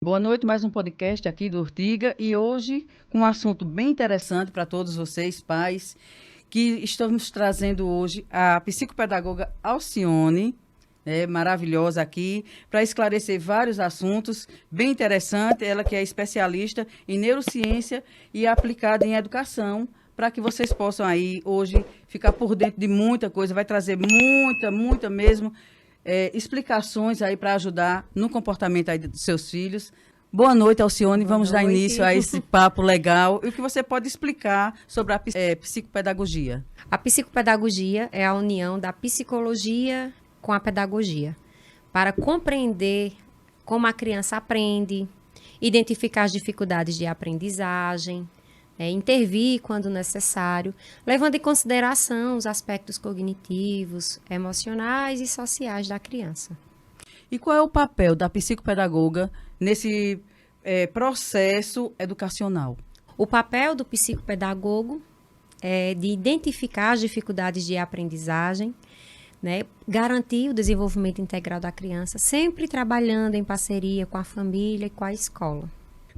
Boa noite, mais um podcast aqui do Urtiga e hoje com um assunto bem interessante para todos vocês, pais, que estamos trazendo hoje a psicopedagoga Alcione, maravilhosa aqui, para esclarecer vários assuntos bem interessantes, ela que é especialista em neurociência e aplicada em educação, para que vocês possam aí hoje ficar por dentro de muita coisa, vai trazer muita mesmo, explicações aí para ajudar no comportamento aí dos seus filhos. Boa noite, Alcione. Boa Vamos dar noite. início a esse papo legal. E o que você pode explicar sobre a psicopedagogia? A psicopedagogia é a união da psicologia com a pedagogia, para compreender como a criança aprende, identificar as dificuldades de aprendizagem, intervir quando necessário, levando em consideração os aspectos cognitivos, emocionais e sociais da criança. E qual é o papel da psicopedagoga nesse processo educacional? O papel do psicopedagogo é de identificar as dificuldades de aprendizagem, garantir o desenvolvimento integral da criança, sempre trabalhando em parceria com a família e com a escola.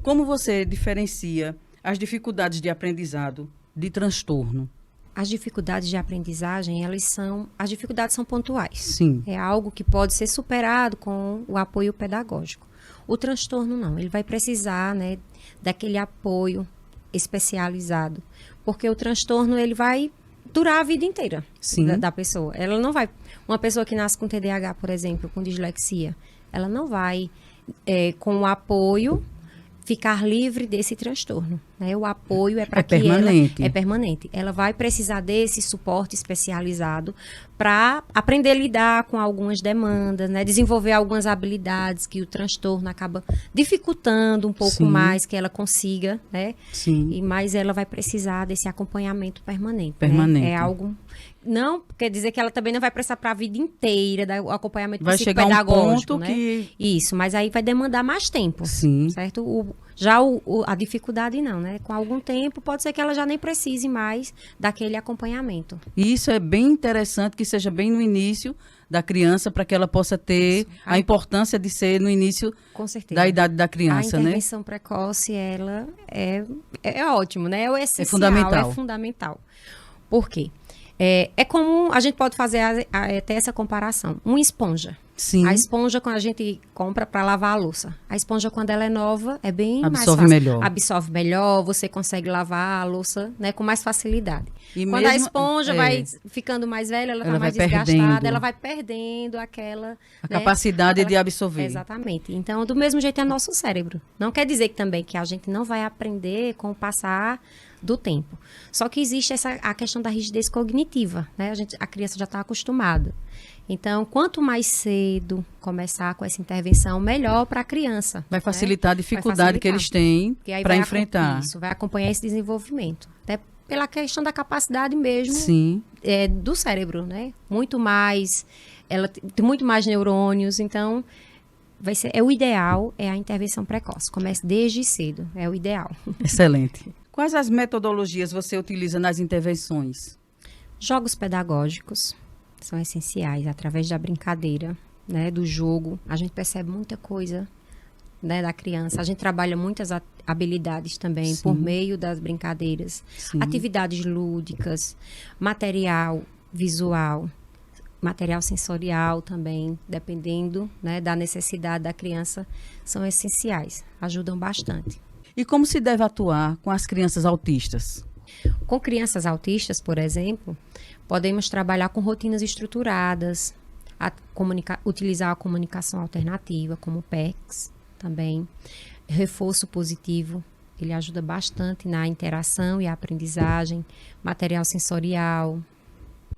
Como você diferencia as dificuldades de aprendizado de transtorno? As dificuldades de aprendizagem, as dificuldades são pontuais. Sim. É algo que pode ser superado com o apoio pedagógico. O transtorno não, ele vai precisar, daquele apoio especializado, porque o transtorno ele vai durar a vida inteira da pessoa. Ela não vai, uma pessoa que nasce com TDAH, por exemplo, com dislexia, ela não vai, com o apoio, ficar livre desse transtorno. O apoio é para que permanente. ela... É permanente. Ela vai precisar desse suporte especializado para aprender a lidar com algumas demandas, desenvolver algumas habilidades que o transtorno acaba dificultando um pouco mais que ela consiga, Sim. Mas ela vai precisar desse acompanhamento permanente. Permanente. É algo... Não quer dizer que ela também não vai precisar para a vida inteira do acompanhamento psicopedagógico. Vai chegar um ponto que... Isso, mas aí vai demandar mais tempo. Sim. Certo? A dificuldade não, Com algum tempo pode ser que ela já nem precise mais daquele acompanhamento. E isso é bem interessante que seja bem no início da criança, para que ela possa ter a importância de ser no início da idade da criança, A intervenção precoce, ela é ótimo, É o essencial, é fundamental. Por quê? É comum, a gente pode fazer até essa comparação. Uma esponja. Sim. A esponja, quando a gente compra para lavar a louça. A esponja, quando ela é nova, é bem mais fácil. Absorve melhor, você consegue lavar a louça, com mais facilidade. E quando a esponja vai ficando mais velha, ela está mais desgastada, ela vai perdendo a capacidade de absorver. Exatamente. Então, do mesmo jeito é nosso cérebro. Não quer dizer também que a gente não vai aprender com o passar do tempo. Só que existe a questão da rigidez cognitiva, A criança já está acostumada. Então, quanto mais cedo começar com essa intervenção, melhor para a criança. Vai facilitar a dificuldade que eles têm para enfrentar. Isso, vai acompanhar esse desenvolvimento. Até pela questão da capacidade mesmo do cérebro, Muito mais, ela tem muito mais neurônios, então o ideal é a intervenção precoce. Comece desde cedo, é o ideal. Excelente. Quais as metodologias você utiliza nas intervenções? Jogos pedagógicos são essenciais, através da brincadeira, do jogo. A gente percebe muita coisa, da criança. A gente trabalha muitas habilidades também por meio das brincadeiras. Sim. Atividades lúdicas, material visual, material sensorial também, dependendo da necessidade da criança, são essenciais, ajudam bastante. E como se deve atuar com as crianças autistas? Com crianças autistas, por exemplo, podemos trabalhar com rotinas estruturadas, utilizar a comunicação alternativa, como o PECS também. Reforço positivo, ele ajuda bastante na interação e aprendizagem. Material sensorial.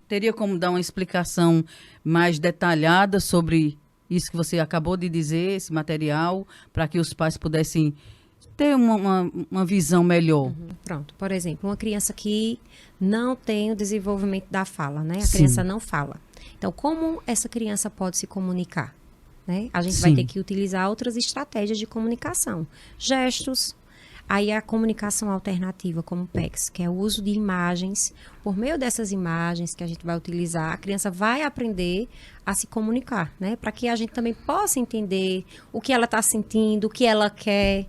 Teria como dar uma explicação mais detalhada sobre isso que você acabou de dizer, esse material, para que os pais pudessem ter uma visão melhor? Pronto. Por exemplo, uma criança que não tem o desenvolvimento da fala, A criança não fala. Então, como essa criança pode se comunicar? A gente vai ter que utilizar outras estratégias de comunicação. Gestos, Aí a comunicação alternativa, como o PECS, que é o uso de imagens. Por meio dessas imagens que a gente vai utilizar, a criança vai aprender a se comunicar, né? Para que a gente também possa entender o que ela está sentindo, o que ela quer,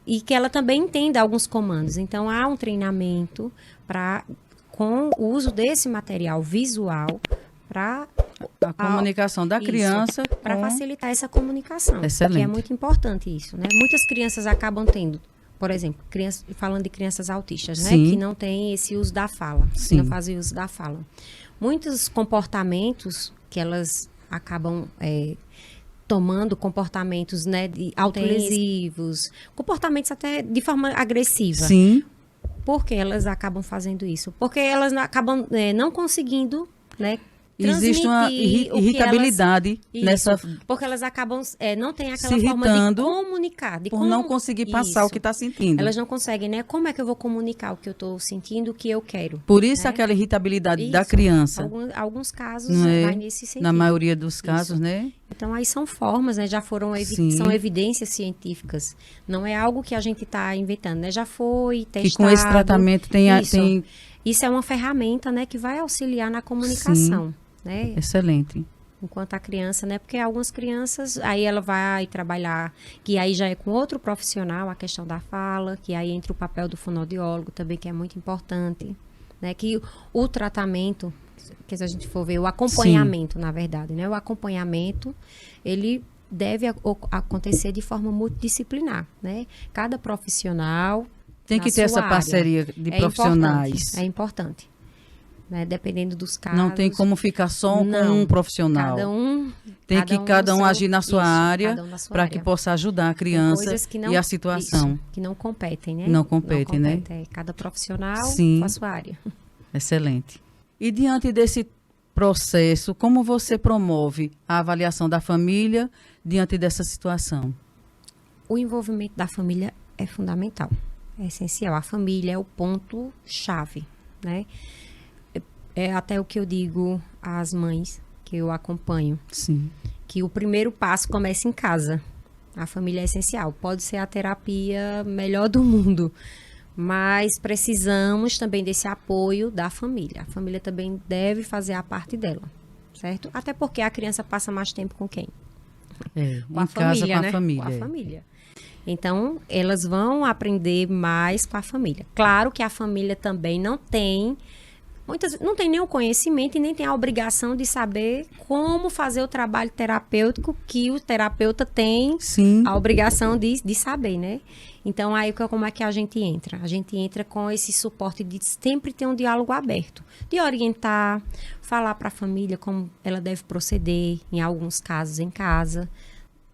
e que ela também entenda alguns comandos. Então, há um treinamento com o uso desse material visual para a comunicação da criança para facilitar essa comunicação. Excelente. Que é muito importante isso, né? Muitas crianças acabam tendo, por exemplo, falando de crianças autistas, né? Sim. Que não têm esse uso da fala, Sim. não fazem uso da fala. Muitos comportamentos que elas acabam tomando comportamentos, né, autolesivos, comportamentos até de forma agressiva. Sim. Por que elas acabam fazendo isso? Porque elas acabam não conseguindo, né, existe uma irritabilidade nessa... Porque elas acabam, não tem aquela se forma irritando de comunicar. Por não conseguir passar o que está sentindo. Elas não conseguem, né? Como é que eu vou comunicar o que eu estou sentindo, o que eu quero? Por isso né? aquela irritabilidade da criança. Alguns casos vai nesse sentido. Na maioria dos casos, né? Então, aí são formas, né? Já foram são evidências científicas. Não é algo que a gente está inventando, né? Já foi testado. Que com esse tratamento tem... Isso é uma ferramenta, né? Que vai auxiliar na comunicação. Sim. Né? Excelente. Enquanto a criança, né? Porque algumas crianças, aí ela vai trabalhar, que aí já é com outro profissional, a questão da fala, que aí entra o papel do fonoaudiólogo também, que é muito importante, né? Que o tratamento, que se a gente for ver, o acompanhamento, na verdade, né? O acompanhamento, ele deve acontecer de forma multidisciplinar, né? Cada profissional tem que ter essa parceria de profissionais. É importante. Né, dependendo dos casos. Não tem como ficar só com um profissional. Cada um agir na sua área para que possa ajudar a criança e a situação. Que não competem, né? Não competem, né? Cada profissional com a sua área. Excelente. E diante desse processo, como você promove a avaliação da família diante dessa situação? O envolvimento da família é fundamental, é essencial. A família é o ponto-chave, né? É até o que eu digo às mães que eu acompanho. Sim. Que o primeiro passo começa em casa. A família é essencial. Pode ser a terapia melhor do mundo, mas precisamos também desse apoio da família. A família também deve fazer a parte dela, certo? Até porque a criança passa mais tempo com quem? Com a família, né? Com a família. Então, elas vão aprender mais com a família. Claro que a família também não tem nem o conhecimento e nem tem a obrigação de saber como fazer o trabalho terapêutico que o terapeuta tem a obrigação de saber, né? Então, aí como é que a gente entra? A gente entra com esse suporte de sempre ter um diálogo aberto, de orientar, falar para a família como ela deve proceder, em alguns casos em casa.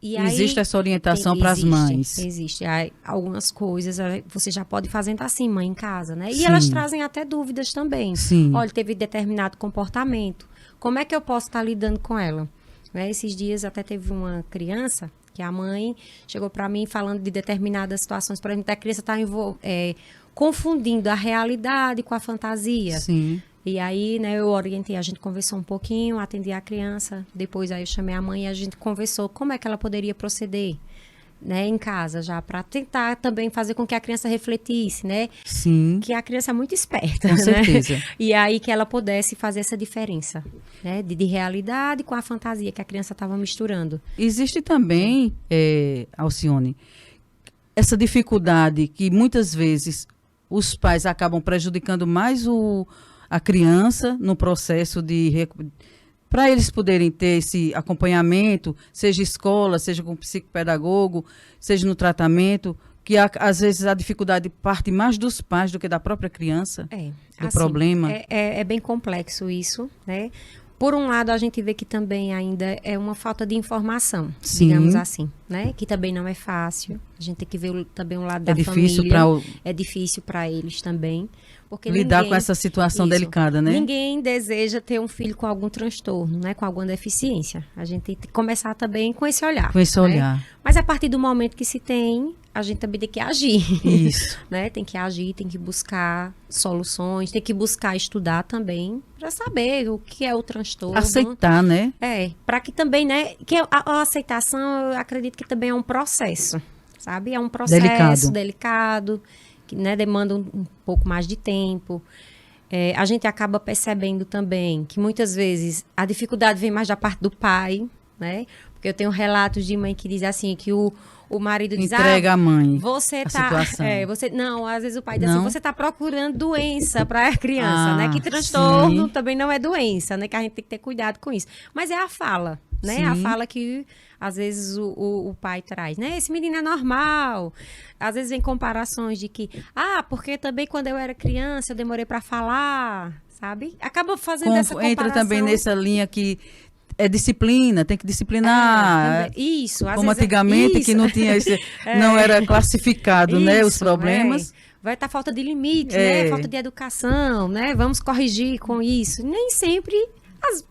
E existe essa orientação para as mães? Existe. Algumas coisas você já pode fazer assim, mãe, em casa, né? E elas trazem até dúvidas também. Sim. Olha, teve determinado comportamento. Como é que eu posso estar lidando com ela? Né? Esses dias até teve uma criança que a mãe chegou para mim falando de determinadas situações. Por exemplo, a criança está confundindo a realidade com a fantasia. Sim. E aí, né, eu orientei, a gente conversou um pouquinho, atendi a criança, depois aí eu chamei a mãe e a gente conversou como é que ela poderia proceder, né, em casa já, para tentar também fazer com que a criança refletisse, né? Sim. Que a criança é muito esperta, com né? certeza. E aí que ela pudesse fazer essa diferença, né, de realidade com a fantasia que a criança estava misturando. Existe também, Alcione, essa dificuldade que muitas vezes os pais acabam prejudicando mais a criança no processo para eles poderem ter esse acompanhamento, seja escola, seja com psicopedagogo, seja no tratamento, que às vezes a dificuldade parte mais dos pais do que da própria criança, do problema. É bem complexo isso, né? Por um lado, a gente vê que também ainda é uma falta de informação, digamos assim, né? Que também não é fácil. A gente tem que ver também um lado da família. É difícil para eles também. Porque lidar com essa situação delicada, né? Ninguém deseja ter um filho com algum transtorno, né? Com alguma deficiência. A gente tem que começar também com esse olhar. Com esse olhar. Mas a partir do momento que se tem, a gente também tem que agir. Isso. Né? Tem que agir, tem que buscar soluções, tem que buscar estudar também para saber o que é o transtorno. Aceitar, né? Para que também, né? Que a aceitação, eu acredito que também é um processo. sabe? É um processo delicado que, né, demanda um pouco mais de tempo. A gente acaba percebendo também que muitas vezes a dificuldade vem mais da parte do pai, né? Porque eu tenho relatos de mãe que diz assim, que o marido diz, entrega a mãe, você a tá, situação. não, às vezes o pai diz assim, você tá procurando doença para a criança, né? Que transtorno também não é doença, né? Que a gente tem que ter cuidado com isso. Mas é a fala, né? Sim. A fala que às vezes o pai traz, né? Esse menino é normal. Às vezes vem comparações de que, porque também quando eu era criança eu demorei para falar, sabe? Acaba fazendo essa comparação. Entra também nessa linha que é disciplina, tem que disciplinar. Isso. Como antigamente, que não tinha esse, não era classificado, né, os problemas. Vai estar falta de limite, né? Falta de educação, né? Vamos corrigir com isso. Nem sempre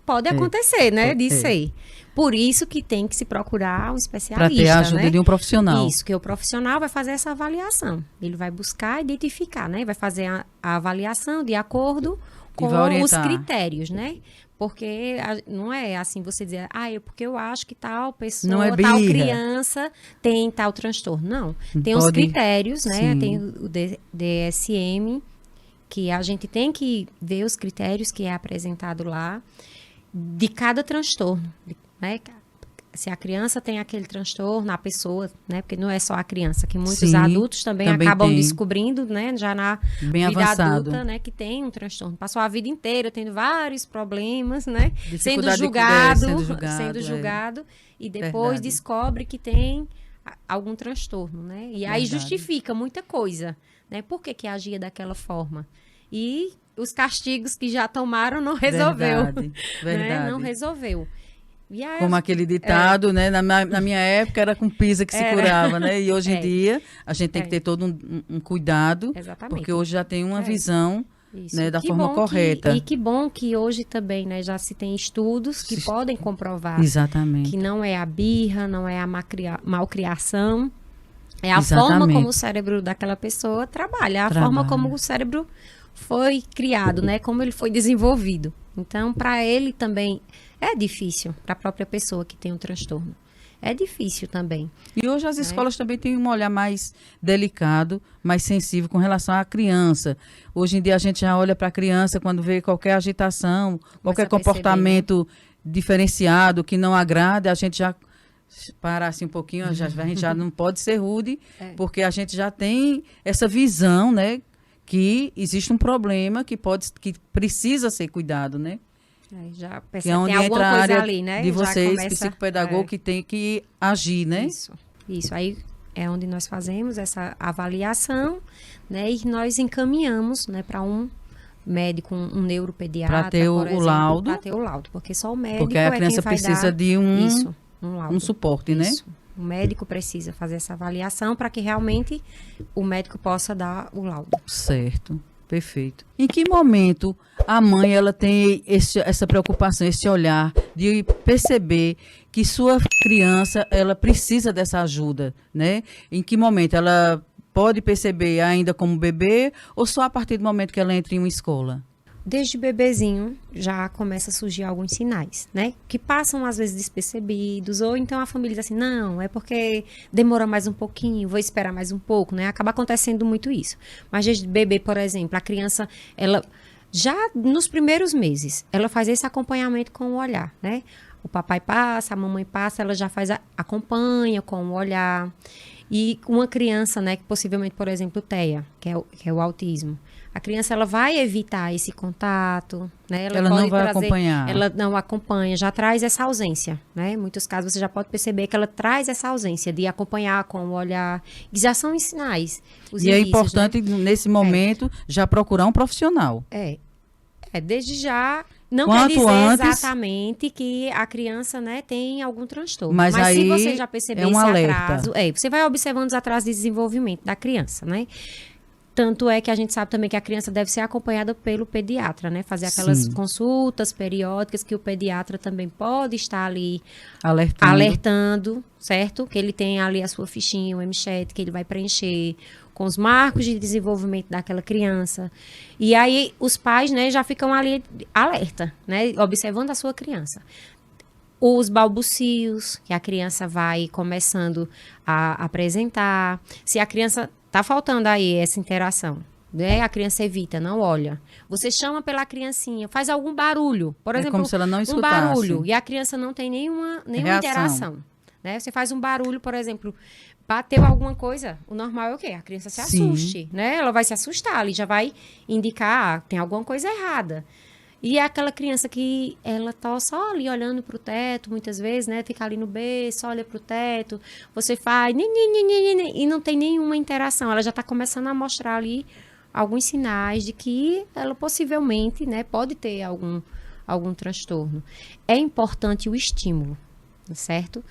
pode acontecer, né? Disso aí. Por isso que tem que se procurar um especialista, para ter a ajuda de um profissional. Isso, que o profissional vai fazer essa avaliação. Ele vai buscar identificar, né? Vai fazer a avaliação de acordo com os critérios, né? Porque não é assim você dizer, porque eu acho que tal pessoa, tal criança tem tal transtorno. Não. Tem os critérios, né? Sim. Tem o DSM, que a gente tem que ver os critérios que é apresentado lá de cada transtorno, né? Se a criança tem aquele transtorno, a pessoa, né? Porque não é só a criança, que muitos adultos também acabam descobrindo, né? Já na vida adulta, né? Que tem um transtorno. Passou a vida inteira tendo vários problemas, né? Sendo julgado e depois descobre que tem algum transtorno, né? E aí justifica muita coisa, né? Por que agia daquela forma? E os castigos que já tomaram não resolveu. Verdade. Né? Não resolveu. Como aquele ditado, né? Na minha época era com pisa que se curava, né? E hoje em dia a gente tem que ter todo um cuidado. Exatamente. Porque hoje já tem uma visão, né, da forma correta. E que bom que hoje também, né, já se tem estudos que podem comprovar que não é a birra, não é a malcriação, é a forma como o cérebro daquela pessoa trabalha, a forma como o cérebro foi criado, né? Como ele foi desenvolvido. Então, para ele também é difícil, para a própria pessoa que tem um transtorno. É difícil também. E hoje as escolas também têm um olhar mais delicado, mais sensível com relação à criança. Hoje em dia a gente já olha para a criança quando vê qualquer agitação, qualquer comportamento diferenciado que não agrada, a gente já para assim um pouquinho, a gente já não pode ser rude, porque a gente já tem essa visão, né? Que existe um problema que precisa ser cuidado, né? Já percebe, que é onde tem entra a área ali, né? de vocês, psicopedagogo, que tem que agir, né? Isso. Aí é onde nós fazemos essa avaliação, né? E nós encaminhamos, né, para um médico, um neuropediatra, para ter o laudo. Para ter o laudo, porque só o médico porque a criança precisa de um laudo. Um suporte, né? O médico precisa fazer essa avaliação para que realmente o médico possa dar o laudo. Certo, perfeito. Em que momento a mãe ela tem essa preocupação, esse olhar de perceber que sua criança ela precisa dessa ajuda, né? Em que momento ela pode perceber ainda como bebê ou só a partir do momento que ela entra em uma escola? Desde bebezinho já começa a surgir alguns sinais, né? Que passam às vezes despercebidos, ou então a família diz assim, não, é porque demora mais um pouquinho, vou esperar mais um pouco, né? Acaba acontecendo muito isso. Mas desde bebê, por exemplo, a criança, ela já nos primeiros meses, ela faz esse acompanhamento com o olhar, né? O papai passa, a mamãe passa, ela já acompanha com o olhar. E uma criança, né, que possivelmente, por exemplo, TEA, que é o autismo, a criança ela vai evitar esse contato, né? Ela não vai acompanhar. Ela não acompanha, já traz essa ausência, né? Em muitos casos você já pode perceber que ela traz essa ausência de acompanhar com o olhar. E já são sinais. É importante, né? Nesse momento, já procurar um profissional. Desde já. Não quanto quer dizer antes, exatamente que a criança, né, tem algum transtorno. Mas aí se você já perceber esse alerta. atraso, você vai observando os atrasos de desenvolvimento da criança, né? Tanto é que a gente sabe também que a criança deve ser acompanhada pelo pediatra, né? Fazer aquelas consultas periódicas que o pediatra também pode estar ali alertando, certo? Que ele tem ali a sua fichinha, o M-Chat, que ele vai preencher com os marcos de desenvolvimento daquela criança. E aí os pais, né, já ficam ali alerta, né? Observando a sua criança. Os balbucios, que a criança vai começando a apresentar. Se a criança tá faltando aí essa interação, né? A criança evita, não olha. Você chama pela criancinha, faz algum barulho. Por exemplo, como se ela não um escutasse. barulho. E a criança não tem nenhuma interação. Né? Você faz um barulho, por exemplo, bateu alguma coisa, o normal é o quê? A criança se assuste, né? Ela vai se assustar ali, já vai indicar, tem alguma coisa errada. E é aquela criança que ela tá só ali olhando pro teto, muitas vezes, né? Fica ali no berço, olha pro teto, você faz e não tem nenhuma interação. Ela já tá começando a mostrar ali alguns sinais de que ela possivelmente, né, pode ter algum transtorno. É importante o estímulo, certo?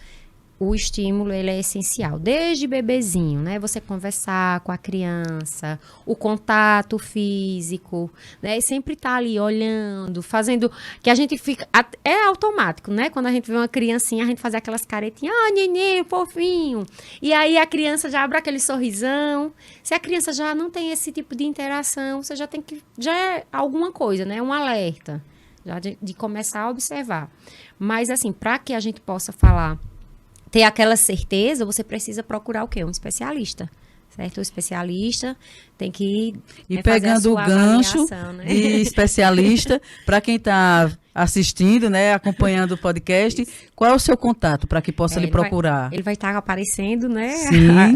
O estímulo, ele é essencial. Desde bebezinho, né? Você conversar com a criança, o contato físico, né? E sempre tá ali olhando, fazendo... Que a gente fica... É automático, né? Quando a gente vê uma criancinha, a gente faz aquelas caretinhas. Ah, neném, fofinho. E aí a criança já abre aquele sorrisão. Se a criança já não tem esse tipo de interação, você já tem que... Já é alguma coisa, né? Um alerta. Já de começar a observar. Mas, assim, para que a gente possa falar... ter aquela certeza, você precisa procurar o quê? Um especialista, certo? O especialista tem que pegando o gancho, né, de especialista, para quem está assistindo, né, acompanhando o podcast, qual é o seu contato para que possa lhe procurar? Ele vai estar aparecendo, né,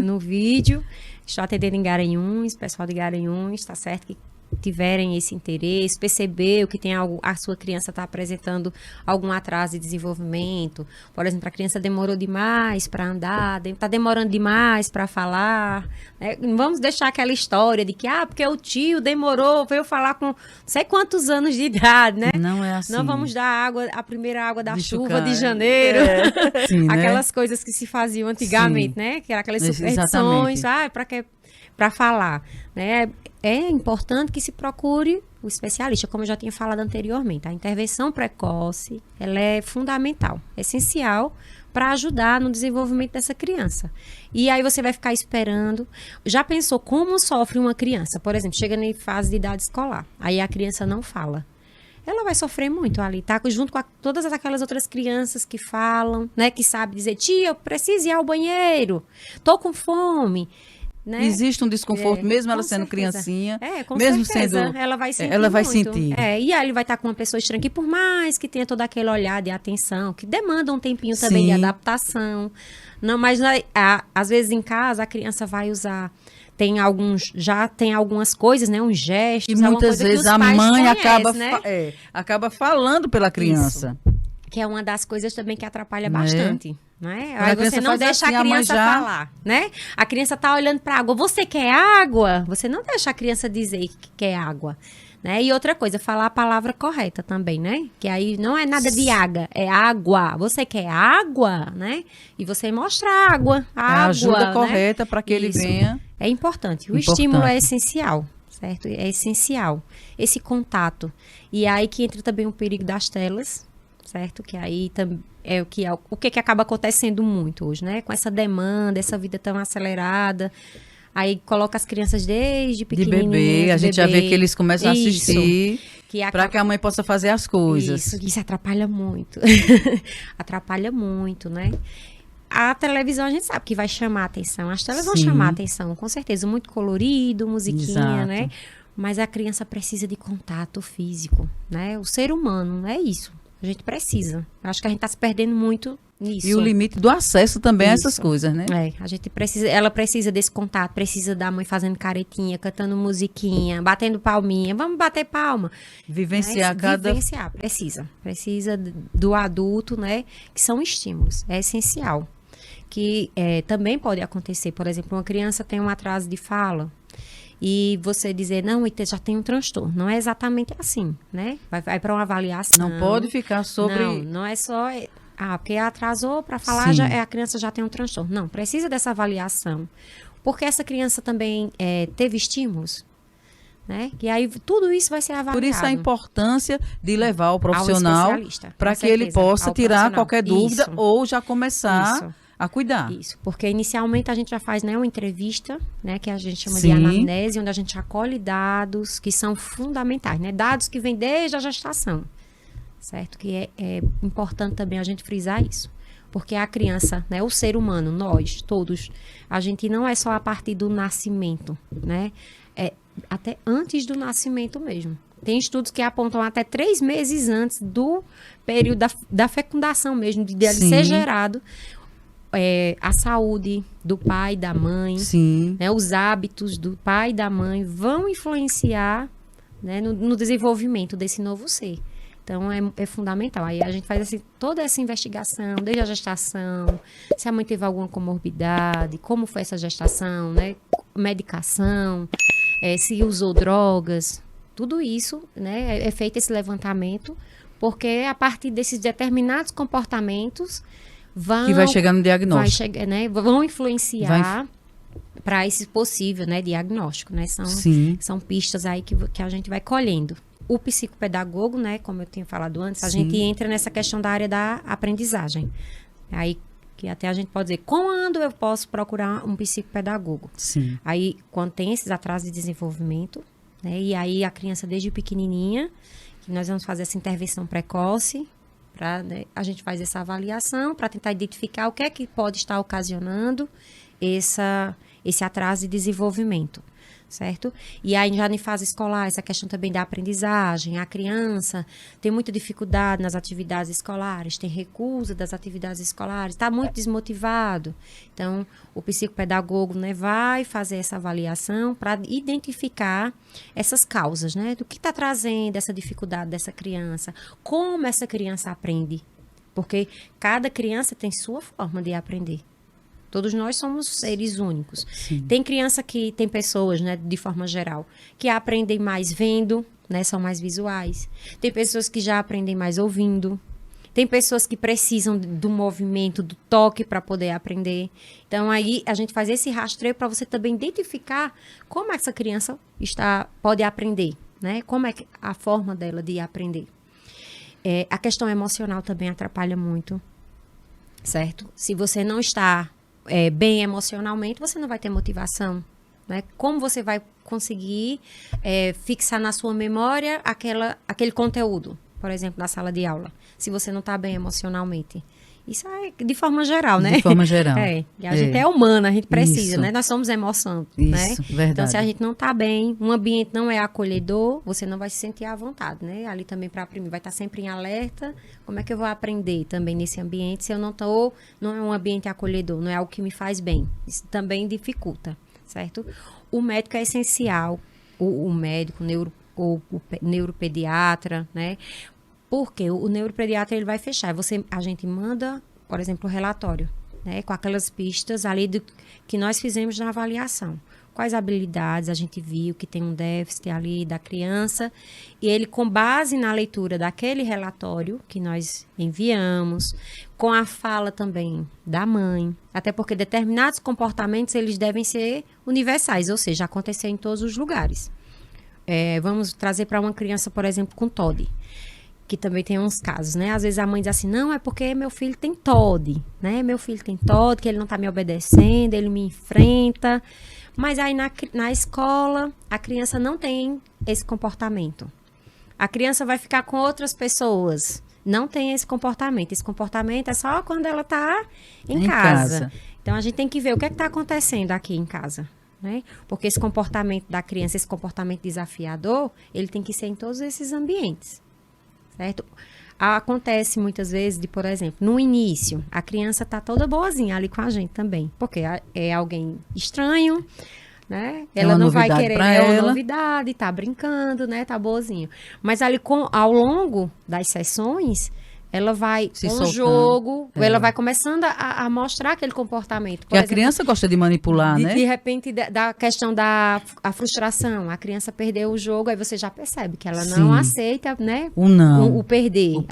no vídeo. Estou atendendo em Garanhuns, pessoal de Garanhuns, está certo que tiverem esse interesse, perceber que tem algo, a sua criança está apresentando algum atraso de desenvolvimento. Por exemplo, a criança demorou demais para andar, está demorando demais para falar. Né? Vamos deixar aquela história de que, porque o tio demorou, veio falar com não sei quantos anos de idade, né? Não é assim. Não vamos dar a primeira água da chuva de janeiro. Sim, aquelas né? coisas que se faziam antigamente, né? Que eram aquelas superstições, para falar, né? É importante que se procure o especialista, como eu já tinha falado anteriormente. A intervenção precoce, ela é fundamental, essencial para ajudar no desenvolvimento dessa criança. E aí você vai ficar esperando. Já pensou como sofre uma criança? Por exemplo, chega em fase de idade escolar, aí a criança não fala. Ela vai sofrer muito ali, tá? Junto com todas aquelas outras crianças que falam, né? Que sabem dizer, tia, eu preciso ir ao banheiro, tô com fome. Né? Existe um desconforto, mesmo ela sendo criancinha, mesmo sendo, ela vai sentir. Ela vai sentir. E aí ele vai estar com uma pessoa estranha que, por mais que tenha todo aquele olhar de atenção, que demanda um tempinho também de adaptação. Não, mas às vezes em casa a criança vai usar. Já tem algumas coisas, né? Uns gestos. E muitas vezes a mãe acaba falando pela criança. Isso. Que é uma das coisas também que atrapalha bastante. Né? Aí você não deixa assim, a criança falar, né? A criança tá olhando para água. Você quer água? Você não deixa a criança dizer que quer água. Né? E outra coisa, falar a palavra correta também, né? Que aí não é nada de água, é água. Você quer água, né? E você mostra água. A ajuda correta, né? Para que ele venha. É importante. O estímulo é essencial, certo? É essencial. Esse contato. E aí que entra também o perigo das telas, certo? Que aí é o que acaba acontecendo muito hoje, né? Com essa demanda, essa vida tão acelerada. Aí coloca as crianças desde pequenininhas. De bebê, a gente já vê que eles começam a assistir para que a mãe possa fazer as coisas. Isso atrapalha muito. Atrapalha muito, né? A televisão a gente sabe que vai chamar a atenção. As telas vão chamar a atenção, com certeza. Muito colorido, musiquinha, né? Mas a criança precisa de contato físico, né? O ser humano, é isso. A gente precisa. Acho que a gente está se perdendo muito nisso. E o limite do acesso também a essas coisas, né? A gente precisa, ela precisa desse contato, precisa da mãe fazendo caretinha, cantando musiquinha, batendo palminha. Vamos bater palma. Vivenciar Vivenciar, precisa do adulto, né? Que são estímulos, é essencial. Que também pode acontecer, por exemplo, uma criança tem um atraso de fala. E você dizer, não, já tem um transtorno. Não é exatamente assim, né? Vai para uma avaliação. Não pode ficar sobre... Não é só... porque atrasou para falar, a criança já tem um transtorno. Não, precisa dessa avaliação. Porque essa criança também teve estímulos, né? E aí tudo isso vai ser avaliado. Por isso a importância de levar o profissional para que ele possa tirar qualquer dúvida ou já começar... a cuidar. Isso, porque inicialmente a gente já faz, né, uma entrevista, né, que a gente chama de anamnese, onde a gente acolhe dados que são fundamentais, né, dados que vêm desde a gestação, certo? Que é importante também a gente frisar isso. Porque a criança, né, o ser humano, nós, todos, a gente não é só a partir do nascimento, né? É até antes do nascimento mesmo. Tem estudos que apontam até 3 meses antes do período da fecundação mesmo, de ele ser gerado, a saúde do pai e da mãe, né, os hábitos do pai e da mãe vão influenciar, né, no desenvolvimento desse novo ser. Então, é fundamental. Aí a gente faz toda essa investigação, desde a gestação, se a mãe teve alguma comorbidade, como foi essa gestação, né, medicação, se usou drogas, tudo isso, né, é feito esse levantamento, porque a partir desses determinados comportamentos que vai chegar no diagnóstico. Vão influenciar para esse possível, né, diagnóstico, né? São pistas aí que a gente vai colhendo. O psicopedagogo, né, como eu tinha falado antes, a gente entra nessa questão da área da aprendizagem. Aí que até a gente pode dizer, quando eu posso procurar um psicopedagogo? Sim. Aí, quando tem esses atrasos de desenvolvimento, né, e aí a criança desde pequenininha, que nós vamos fazer essa intervenção precoce, né, a gente faz essa avaliação para tentar identificar o que é que pode estar ocasionando esse atraso de desenvolvimento, certo? E aí já em fase escolar, essa questão também da aprendizagem, a criança tem muita dificuldade nas atividades escolares, tem recusa das atividades escolares, está muito desmotivado. Então, o psicopedagogo, né, vai fazer essa avaliação para identificar essas causas, né, do que está trazendo essa dificuldade dessa criança, como essa criança aprende, porque cada criança tem sua forma de aprender. Todos nós somos seres únicos. Sim. Tem pessoas, né, de forma geral, que aprendem mais vendo, né, são mais visuais. Tem pessoas que já aprendem mais ouvindo. Tem pessoas que precisam do movimento, do toque para poder aprender. Então, aí a gente faz esse rastreio para você também identificar como essa criança pode aprender, né? Como é a forma dela de aprender. A questão emocional também atrapalha muito, certo? Se você não está bem emocionalmente, você não vai ter motivação, né? Como você vai conseguir fixar na sua memória aquele conteúdo, por exemplo, na sala de aula, se você não está bem emocionalmente? Isso é de forma geral, né? De forma geral. E a gente é humana, a gente precisa, isso. Né? Nós somos emoção, isso, né? Verdade. Então, se a gente não está bem, um ambiente não é acolhedor, você não vai se sentir à vontade, né? Ali também para aprender, vai estar sempre em alerta. Como é que eu vou aprender também nesse ambiente se eu não é um ambiente acolhedor, não é algo que me faz bem? Isso também dificulta, certo? O médico é essencial, o médico, o neuropediatra, né? Porque o neuropediatra ele vai fechar. A gente manda, por exemplo, o relatório, né, com aquelas pistas ali que nós fizemos na avaliação. Quais habilidades a gente viu que tem um déficit ali da criança. E ele, com base na leitura daquele relatório que nós enviamos, com a fala também da mãe, até porque determinados comportamentos eles devem ser universais, ou seja, acontecer em todos os lugares. Vamos trazer para uma criança, por exemplo, com TOD. Que também tem uns casos, né? Às vezes a mãe diz assim, não, é porque meu filho tem TOD, né? Meu filho tem TOD, que ele não tá me obedecendo, ele me enfrenta. Mas aí na escola, a criança não tem esse comportamento. A criança vai ficar com outras pessoas. Não tem esse comportamento. Esse comportamento é só quando ela tá em casa. Então, a gente tem que ver o que é que tá acontecendo aqui em casa, né? Porque esse comportamento da criança, esse comportamento desafiador, ele tem que ser em todos esses ambientes. Certo? Acontece muitas vezes por exemplo, no início, a criança tá toda boazinha ali com a gente também, porque é alguém estranho, né? Ela não vai querer, é uma novidade, tá brincando, né? Tá boazinha. Mas ali ao longo das sessões, ela vai com o jogo, ela vai começando a mostrar aquele comportamento. Porque a criança gosta de manipular, né? De repente, da questão da frustração. A criança perdeu o jogo, aí você já percebe que ela não aceita, né? O perder. Eu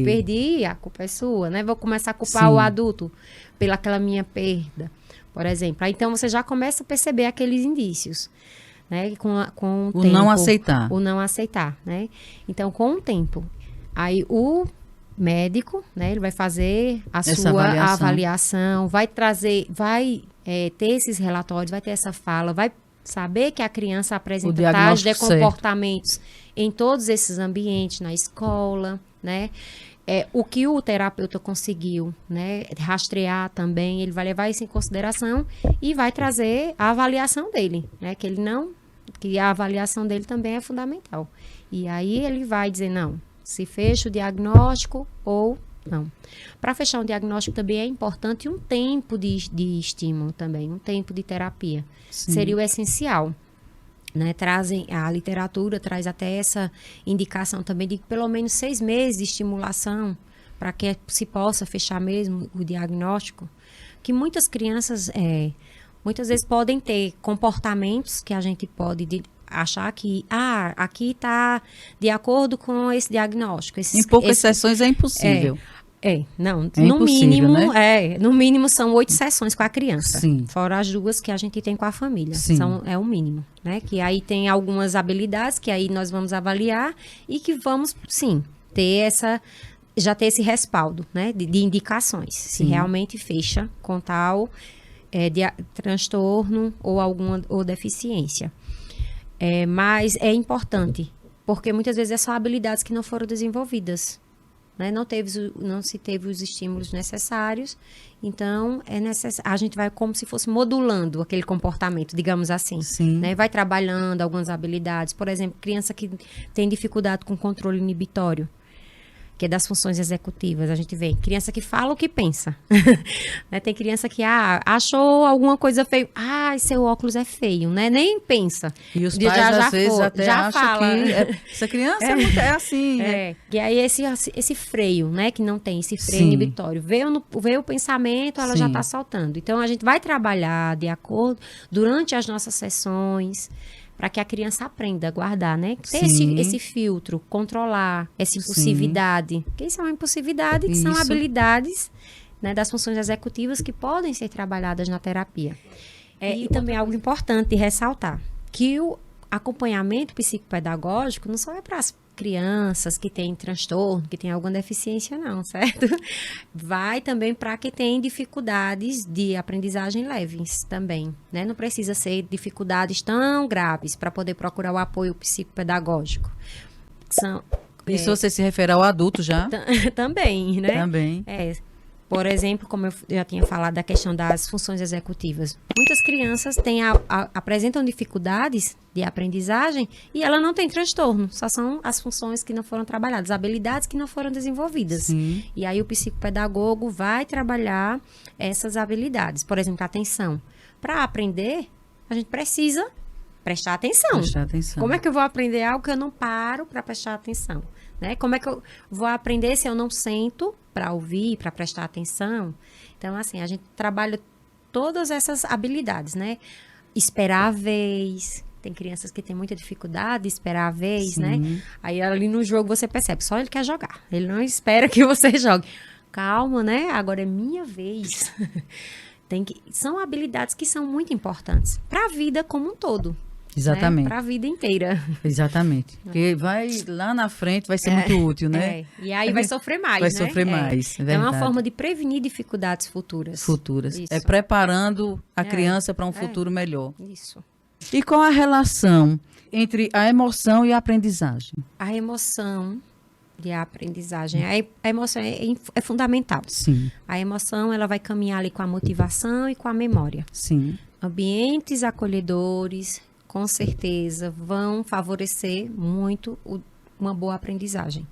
perdi, a culpa é sua, né? Vou começar a culpar o adulto pelaquela minha perda, por exemplo. Aí, então, você já começa a perceber aqueles indícios, né? Com o tempo. O não aceitar, né? Então, com o tempo. Aí, o médico, né, ele vai fazer a sua avaliação, vai ter esses relatórios, vai ter essa fala, vai saber que a criança apresenta tais de comportamentos em todos esses ambientes, na escola, né? O que o terapeuta conseguiu, né, rastrear também, ele vai levar isso em consideração e vai trazer a avaliação dele, né, que a avaliação dele também é fundamental. E aí ele vai dizer, não, se fecha o diagnóstico ou não. Para fechar um diagnóstico também é importante um tempo de estímulo também, um tempo de terapia. Sim. Seria o essencial. Né, a literatura traz até essa indicação também de pelo menos 6 meses de estimulação para que se possa fechar mesmo o diagnóstico, que muitas crianças muitas vezes podem ter comportamentos que a gente pode achar que aqui está de acordo com esse diagnóstico. Em poucas sessões é impossível. No mínimo, né? No mínimo são 8 sessões com a criança. Sim. Fora as 2 que a gente tem com a família. Sim. É o mínimo, né? Que aí tem algumas habilidades que aí nós vamos avaliar e que vamos, sim, já ter esse respaldo, né? De indicações. Sim. Se realmente fecha com tal transtorno ou deficiência. Mas é importante, porque muitas vezes são habilidades que não foram desenvolvidas. Né? Não se teve os estímulos necessários, então a gente vai como se fosse modulando aquele comportamento, digamos assim. Né? Vai trabalhando algumas habilidades, por exemplo, criança que tem dificuldade com controle inibitório, que é das funções executivas, a gente vê criança que fala o que pensa. Né? Tem criança que achou alguma coisa feia, seu óculos é feio, né? Nem pensa. E os pais às vezes até acham fala. Que essa criança é assim. E aí esse freio, né? Que não tem esse freio inibitório. Veio o pensamento, ela já está soltando. Então, a gente vai trabalhar de acordo durante as nossas sessões, para que a criança aprenda a guardar, né? Ter esse filtro, controlar essa impulsividade. Porque isso é uma impulsividade, que são habilidades, né, das funções executivas que podem ser trabalhadas na terapia. E também algo importante de ressaltar, que o acompanhamento psicopedagógico não só é para as crianças que têm transtorno, que têm alguma deficiência, não, certo? Vai também para quem tem dificuldades de aprendizagem leves também, né? Não precisa ser dificuldades tão graves para poder procurar o apoio psicopedagógico. Isso você se refere ao adulto já? Também, né? Também. Por exemplo, como eu já tinha falado da questão das funções executivas. Muitas crianças apresentam dificuldades de aprendizagem e ela não tem transtorno. Só são as funções que não foram trabalhadas, as habilidades que não foram desenvolvidas. Sim. E aí o psicopedagogo vai trabalhar essas habilidades. Por exemplo, a atenção. Para aprender, a gente precisa prestar atenção. Como é que eu vou aprender algo que eu não paro para prestar atenção? Né? Como é que eu vou aprender se eu não sento para ouvir, para prestar atenção? Então, assim, a gente trabalha todas essas habilidades, né? Esperar a vez. Tem crianças que têm muita dificuldade de esperar a vez, né? Aí ali no jogo você percebe, só ele quer jogar. Ele não espera que você jogue. Calma, né? Agora é minha vez. São habilidades que são muito importantes para a vida como um todo. Exatamente. Né? Para a vida inteira. Exatamente. Porque lá na frente vai ser muito útil, né? E aí vai sofrer mais, vai sofrer mais, é uma forma de prevenir dificuldades futuras. Isso. Preparando a criança para um futuro melhor. Isso. E qual a relação entre a emoção e a aprendizagem? A emoção e a aprendizagem. A emoção é fundamental. Sim. A emoção, ela vai caminhar ali com a motivação e com a memória. Sim. Ambientes acolhedores, com certeza, vão favorecer muito uma boa aprendizagem.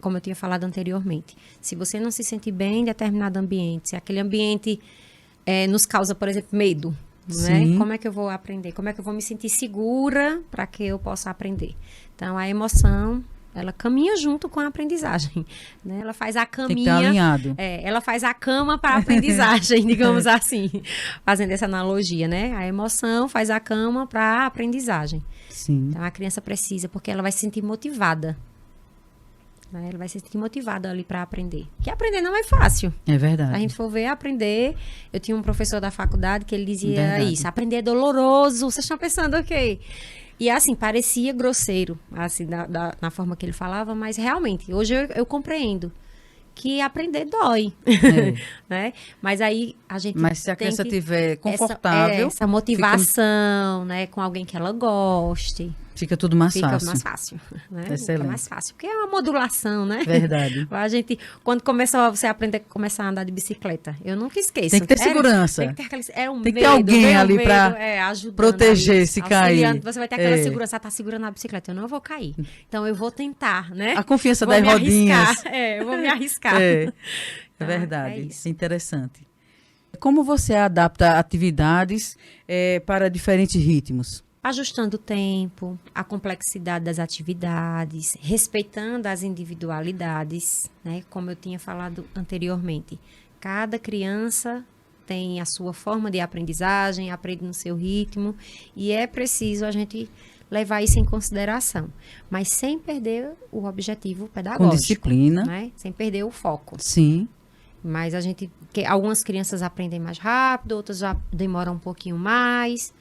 Como eu tinha falado anteriormente, se você não se sente bem em determinado ambiente, se aquele ambiente nos causa, por exemplo, medo, né? Como é que eu vou aprender? Como é que eu vou me sentir segura para que eu possa aprender? Então, a emoção, ela caminha junto com a aprendizagem, né? Ela faz a caminha... Tem que estar alinhado. Ela faz a cama para a aprendizagem, digamos assim, fazendo essa analogia, né? A emoção faz a cama para a aprendizagem. Sim. Então, a criança precisa, porque ela vai se sentir motivada. Né? Ela vai se sentir motivada ali para aprender. Porque aprender não é fácil. É verdade. Se a gente for ver, aprender... Eu tinha um professor da faculdade que ele dizia isso. Aprender é doloroso. Vocês estão pensando o quê? E assim, parecia grosseiro, assim, na forma que ele falava, mas realmente, hoje eu compreendo que aprender dói, né? Mas aí a gente Mas se a criança estiver confortável... Essa motivação, né? Com alguém que ela goste, Fica tudo mais Fica fácil. mais fácil, né? Excelente. Fica mais fácil, porque é uma modulação, né? Verdade. A gente, quando você aprende a começar a andar de bicicleta, eu nunca esqueço. Tem que ter segurança. Tem que ter um Tem que ter medo, alguém ali medo, para ajudando proteger ali, se auxiliando. cair. Você vai ter aquela segurança, tá segurando a bicicleta, eu não vou cair. Então eu vou tentar, né? A confiança Vou das me rodinhas. arriscar. Eu vou me arriscar. É Então, verdade. é isso. Interessante. Como você adapta atividades para diferentes ritmos? Ajustando o tempo, a complexidade das atividades, respeitando as individualidades, né? Como eu tinha falado anteriormente. Cada criança tem a sua forma de aprendizagem, aprende no seu ritmo, e é preciso a gente levar isso em consideração, mas sem perder o objetivo pedagógico. Com disciplina. Né? Sem perder o foco. Sim. Mas algumas crianças aprendem mais rápido, outras já demoram um pouquinho mais.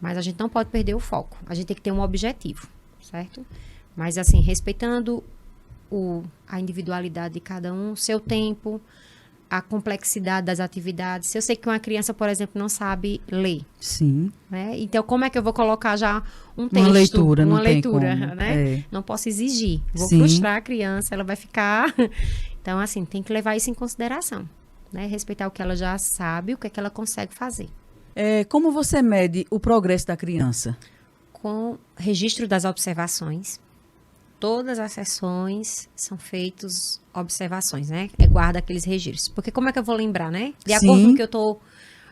Mas a gente não pode perder o foco. A gente tem que ter um objetivo, certo? Mas, assim, respeitando a individualidade de cada um, o seu tempo, a complexidade das atividades. Se eu sei que uma criança, por exemplo, não sabe ler, Sim. né? Então, como é que eu vou colocar já um texto? Uma leitura, uma não tem leitura, como. né? Não posso exigir. Vou Sim. frustrar a criança, ela vai ficar... Então, assim, tem que levar isso em consideração, né? Respeitar o que ela já sabe, o que é que ela consegue fazer. Como você mede o progresso da criança? Com registro das observações. Todas as sessões são feitas observações, né? Guarda aqueles registros. Porque como é que eu vou lembrar, né? De acordo com o que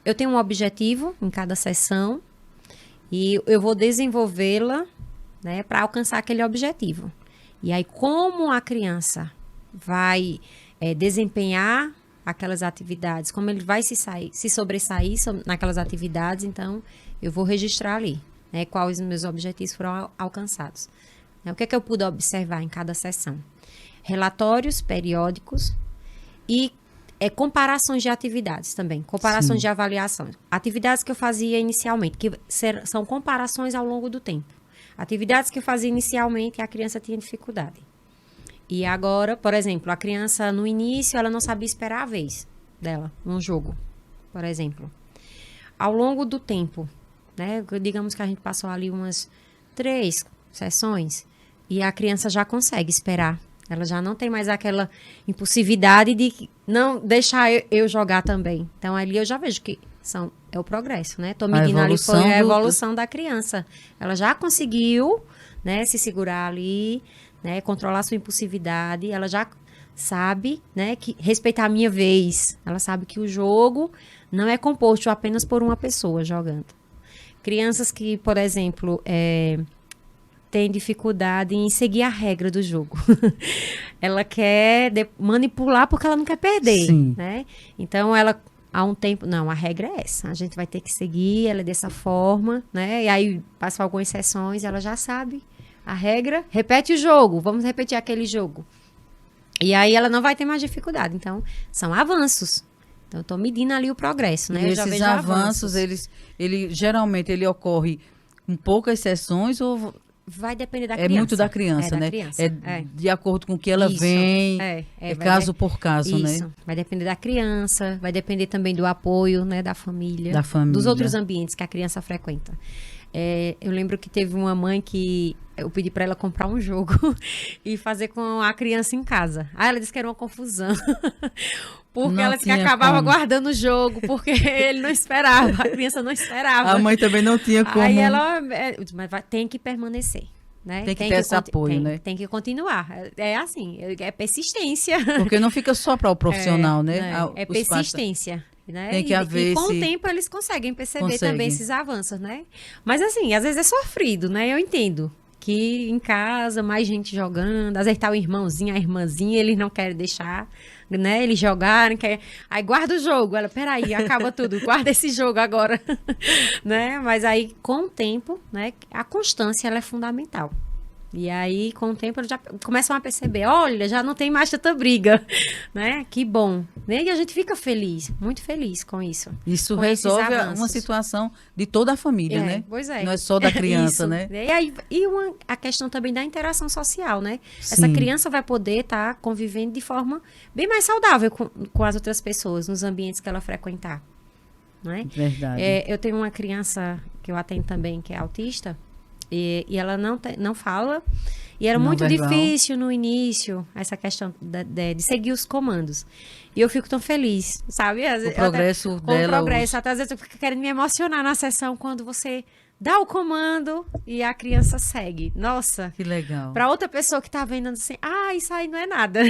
eu tenho um objetivo em cada sessão e eu vou desenvolvê-la, né, para alcançar aquele objetivo. E aí, como a criança vai desempenhar aquelas atividades, como ele vai se sobressair naquelas atividades, então eu vou registrar ali, né, quais os meus objetivos foram alcançados. O que é que eu pude observar em cada sessão? Relatórios periódicos e comparações de atividades também, comparações de avaliação. Atividades que eu fazia inicialmente, que são comparações ao longo do tempo. Atividades que eu fazia inicialmente e a criança tinha dificuldade. E agora, por exemplo, a criança no início, ela não sabia esperar a vez dela num jogo, por exemplo. Ao longo do tempo, né, digamos que a gente passou ali umas 3 sessões e a criança já consegue esperar. Ela já não tem mais aquela impulsividade de não deixar eu jogar também. Então, ali eu já vejo que é o progresso, né? Tô medindo ali, foi a evolução da criança. Ela já conseguiu, né, se segurar ali, né, controlar sua impulsividade, ela já sabe, né, que respeitar a minha vez. Ela sabe que o jogo não é composto apenas por uma pessoa jogando. Crianças que, por exemplo, têm dificuldade em seguir a regra do jogo. Ela quer manipular porque ela não quer perder, Sim. né? Então, ela, há um tempo... Não, a regra é essa. A gente vai ter que seguir, ela é dessa forma, né? E aí, passa algumas sessões, ela já sabe a regra, repete o jogo, vamos repetir aquele jogo. E aí ela não vai ter mais dificuldade. Então, são avanços. Então, eu estou medindo ali o progresso, né? E esses avanços, geralmente ele ocorre com poucas sessões ou... Vai depender da criança. É muito da criança, né? De acordo com o que ela vem, caso por caso, né? Vai depender da criança, vai depender também do apoio, né, da família. Dos outros ambientes que a criança frequenta. Eu lembro que teve uma mãe que eu pedi para ela comprar um jogo e fazer com a criança em casa. Aí ela disse que era uma confusão. Porque ela disse que acabava guardando o jogo, porque ele não esperava, a criança não esperava. A mãe também não tinha como. Aí ela, mas tem que permanecer. Né? Tem que ter esse apoio, né? Tem que continuar. É assim, é persistência. Porque não fica só para o profissional, né? É persistência. Né? Tem que haver e com o tempo eles conseguem perceber também esses avanços, né? Mas assim, às vezes é sofrido, né? Eu entendo que em casa, mais gente jogando, às vezes tá o irmãozinho, a irmãzinha, eles não querem deixar, né? Eles jogarem, aí guarda o jogo, ela, peraí, acaba tudo, guarda esse jogo agora, né? Mas aí, com o tempo, né? A constância, ela é fundamental. E aí, com o tempo, eles já começam a perceber, olha, já não tem mais tanta briga, né? Que bom. E a gente fica feliz, muito feliz com isso. Isso resolve uma situação de toda a família, né? Pois é. Não é só da criança, né? A questão também da interação social, né? Sim. Essa criança vai poder estar convivendo de forma bem mais saudável com as outras pessoas, nos ambientes que ela frequentar. Não é? Verdade. Eu tenho uma criança que eu atendo também, que é autista, E ela não fala. E era Não muito verbal. difícil no início, essa questão de seguir os comandos. E eu fico tão feliz, sabe? O progresso com o dela progresso. Até às vezes eu fico querendo me emocionar na sessão quando você dá o comando e a criança segue. Nossa, Que legal. para outra pessoa que tá vendo assim, isso aí não é nada.